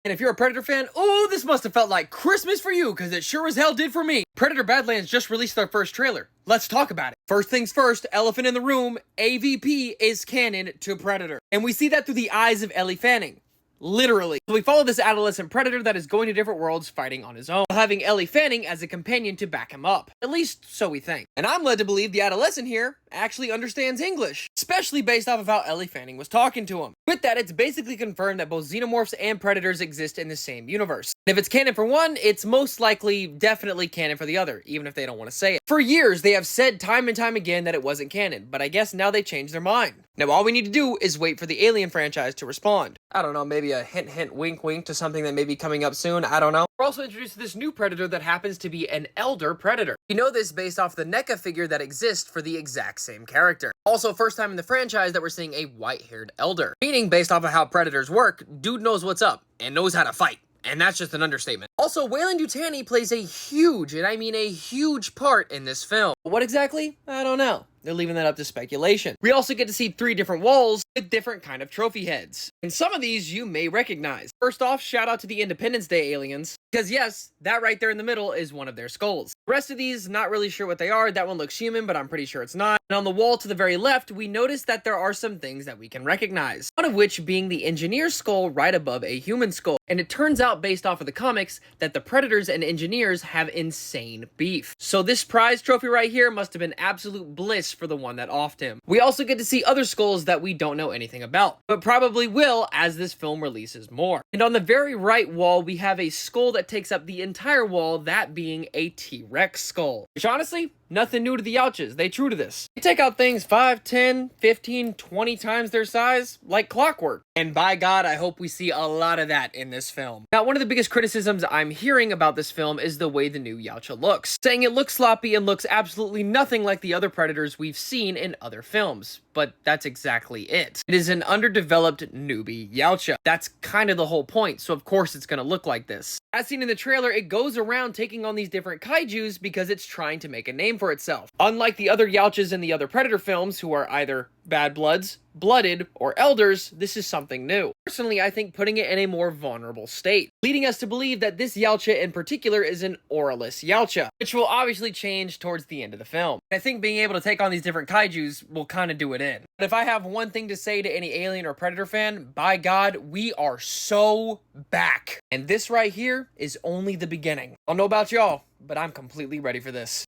And if you're a Predator fan, oh, this must have felt like Christmas for you, because it sure as hell did for me. Predator Badlands just released their first trailer. Let's talk about it. First things first, elephant in the room, AVP is canon to Predator. And we see that through the eyes of Ellie Fanning. Literally. So we follow this adolescent predator that is going to different worlds fighting on his own, having Ellie Fanning as a companion to back him up. At least, so we think. And I'm led to believe the adolescent here actually understands English, especially based off of how Ellie Fanning was talking to him. With that, it's basically confirmed that both xenomorphs and predators exist in the same universe. And if it's canon for one, it's most likely definitely canon for the other, even if they don't want to say it. For years, they have said time and time again that it wasn't canon, but I guess now they changed their mind. Now, all we need to do is wait for the Alien franchise to respond. I don't know, maybe a hint, hint, wink, wink to something that may be coming up soon. I don't know. We're also introduced to this new predator that happens to be an elder predator. We know this based off the NECA figure that exists for the exact same character. Also, first time in the franchise that we're seeing a white-haired elder. Meaning, based off of how predators work, dude knows what's up and knows how to fight. And that's just an understatement. Also, Weyland-Yutani plays a huge, and I mean a huge part in this film. What exactly? I don't know. They're leaving that up to speculation. We also get to see 3 different walls with different kind of trophy heads. And some of these you may recognize. First off, shout out to the Independence Day aliens. Because yes, that right there in the middle is one of their skulls. The rest of these, not really sure what they are. That one looks human, but I'm pretty sure it's not. And on the wall to the very left, we notice that there are some things that we can recognize. One of which being the engineer's skull right above a human skull. And it turns out, based off of the comics, that the Predators and Engineers have insane beef. So this prize trophy right here must have been absolute bliss for the one that offed him. We also get to see other skulls that we don't know anything about, but probably will as this film releases more. And on the very right wall, we have a skull that takes up the entire wall, that being a T-Rex skull. Which honestly, nothing new to the Yautjas. They true to this. They take out things 5, 10, 15, 20 times their size like clockwork. And by God, I hope we see a lot of that in this film. Now, one of the biggest criticisms I'm hearing about this film is the way the new Yautja looks. Saying it looks sloppy and looks absolutely nothing like the other Predators we've seen in other films. But that's exactly it. It is an underdeveloped newbie Yautja. That's kind of the whole point, so of course it's gonna look like this. As seen in the trailer, it goes around taking on these different kaijus because it's trying to make a name for itself. Unlike the other Yautjas in the other Predator films, who are either bad bloods, blooded, or elders, this is something new. Personally, I think putting it in a more vulnerable state, leading us to believe that this Yautja in particular is an auraless Yautja, which will obviously change towards the end of the film. I think being able to take on these different kaijus will kind of do it in. But if I have one thing to say to any Alien or Predator fan, by God, we are so back. And this right here is only the beginning. I don't know about y'all, but I'm completely ready for this.